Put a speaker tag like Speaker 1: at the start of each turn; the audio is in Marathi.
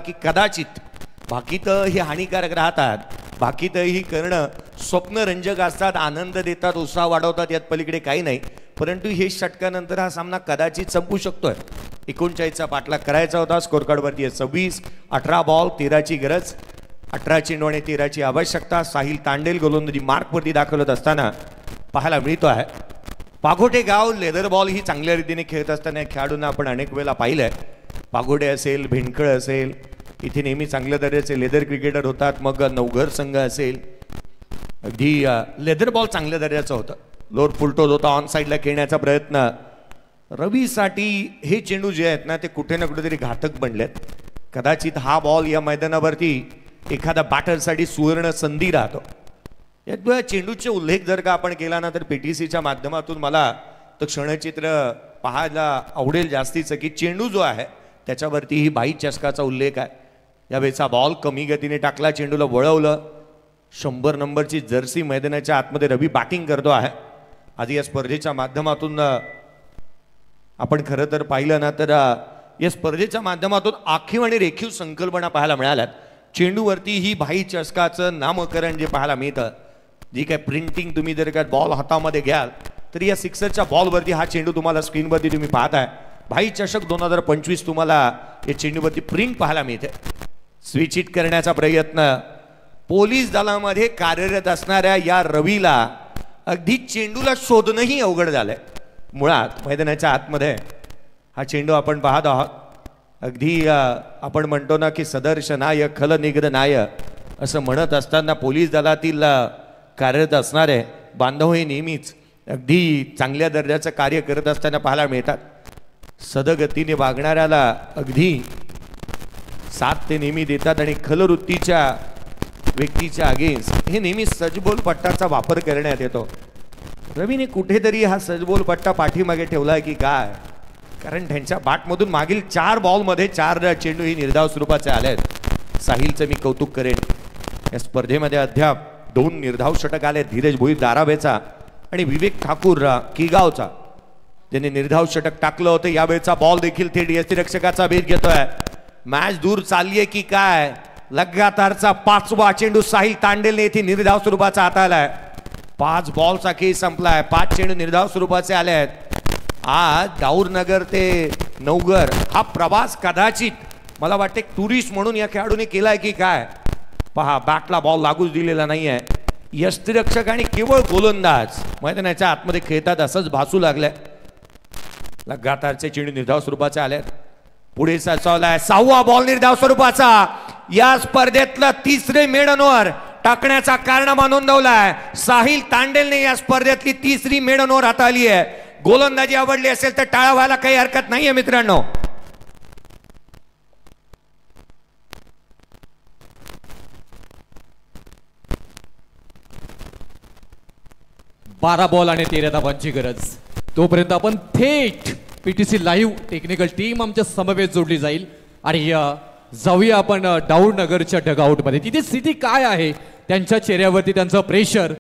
Speaker 1: की कदाचित भाकीतही हानिकारक राहतात, भाकीतही करणं स्वप्नरंजक असतात, आनंद देतात, उत्साह वाढवतात, यात पलीकडे काही नाही. परंतु हे षटकानंतर हा सामना कदाचित संपू शकतोय. 39चा पाठलाग करायचा होता. स्कोर कार्डवरती आहे 26. 18 बॉल 13ची गरज, 18 चेंडू आणि 13ची आवश्यकता. साहिल तांडेल गोलंदाजी मार्कवरती दाखवत असताना पाहायला मिळतो आहे. पागोटे गाव लेदर बॉल ही चांगल्या रीतीने खेळत असताना खेळाडूंना आपण अनेक वेळेला पाहिलंय. पागोटे असेल, भिंडकळ असेल, इथे नेहमी चांगल्या दर्जाचे लेदर क्रिकेटर होतात. मग नवघर संघ असेल, अगदी लेदर बॉल चांगल्या दर्जाचं होतं. लोअर फुलटोज होता, ऑन साईडला खेळण्याचा प्रयत्न. रवीसाठी हे चेंडू जे आहेत ना ते कुठे ना कुठेतरी घातक बनलेत. कदाचित हा बॉल या मैदानावरती एखादा बॅटरसाठी सुवर्ण संधी राहतो. या चेंडूचे उल्लेख जर का आपण केला ना तर पीटीसीच्या माध्यमातून मला तर क्षणचित्र पाहायला आवडेल जास्तीचं की चेंडू जो आहे त्याच्यावरती ही 22 चषकाचा उल्लेख आहे. यावेळेचा बॉल कमी गतीने टाकला, चेंडूला वळवलं. 100 नंबरची जर्सी मैदानाच्या आतमध्ये रवी बॅटिंग करतो आहे. आधी या स्पर्धेच्या माध्यमातून आपण खरं तर पाहिलं ना तर या स्पर्धेच्या माध्यमातून आखीव आणि रेखीव संकल्पना पाहायला मिळाल्यात. चेंडूवरती ही 22 चषकाचं नामकरण जे पाहायला मिळतं, जी काय प्रिंटिंग तुम्ही जर का बॉल हातामध्ये घ्याल तर या सिक्सरच्या बॉलवरती हा चेंडू तुम्हाला स्क्रीनवरती तुम्ही पाहताय. 22 चषक 2025 तुम्हाला या चेंडूवरती प्रिंट पाहायला मिळते. स्विच हिट करण्याचा प्रयत्न. पोलीस दलामध्ये कार्यरत असणाऱ्या या रवीला अगदी चेंडूला शोधणंही अवघड झालंय. मुळात मैदानाच्या आतमध्ये हा चेंडू आपण पाहत आहोत. अगदी आपण म्हणतो ना की सदर्शनाय खलनिग्रहनाय असं म्हणत असताना पोलीस दलातील कार्यरत असणारे बांधव हे नेहमीच अगदी चांगल्या दर्जाचं कार्य करत असताना पाहायला मिळतात. सदगतीने वागणाऱ्याला अगदी साथ ते नेहमी देतात आणि खलवृत्तीच्या व्यक्तीच्या अगेन्स्ट हे नेहमी सजबोल पट्टाचा वापर करण्यात येतो. रवीने कुठेतरी हा सजबोल पट्टा पाठीमागे ठेवलाय की काय, कारण त्यांच्या बॅटमधून मागील 4 बॉलमध्ये 4 चेंडू ही निर्धाव स्वरूपाचे आले आहेत. साहिलचं मी कौतुक करेन. या स्पर्धेमध्ये अद्याप 2 निर्धाव षटक आले. धीरज भोईर धारावेचा आणि विवेक ठाकूर किगावचा ज्यांनी निर्धाव षटक टाकलं होतं. यावेळेचा बॉल देखील थेट यष्टिरक्षकाचा भेद घेतोय. मॅच दूर चाललीये की काय. लगातारचा 5वा चेंडू साहिल तांडेलने येथे निर्धाव स्वरूपाचा हाताळलाय. 5 बॉलचा खेळ संपलाय. 5 चेंडू निर्धाव स्वरूपाचे आले आहेत. आज दाऊरनगर ते नवघर हा प्रवास कदाचित मला वाटते टुरिस्ट म्हणून या खेळाडूने केलाय की काय. पहा, बॅटला बॉल लागूच दिलेला नाहीये. यष्टिरक्षक आणि केवळ गोलंदाज मैदानाच्या आतमध्ये खेळतात असंच भासू लागलंय. लगातारचे चेंडू निर्धाव स्वरूपाचे आले. पुढे सचवलाय 6वा बॉल निर्धाव स्वरूपाचा. या स्पर्धेतलं 3रे मेडन ओव्हर टाकण्याचा कारनामा नोंदवलाय. साहिल तांडेलने या स्पर्धेतली 3री मेडन ओव्हर हाताळली आहे. गोलंदाजी आवडली असेल तर टाळा व्हायला काही हरकत नाहीये मित्रांनो.
Speaker 2: 12 बॉल आणि 13 धावांची गरज. तोपर्यंत आपण थेट पीटीसी लाईव्ह टेक्निकल टीम आमच्या समवेत जोडली जाईल आणि जाऊया आपण दाऊरनगरच्या डगआउट मध्ये. तिथे स्थिती काय आहे, त्यांच्या चेहऱ्यावरती त्यांचं प्रेशर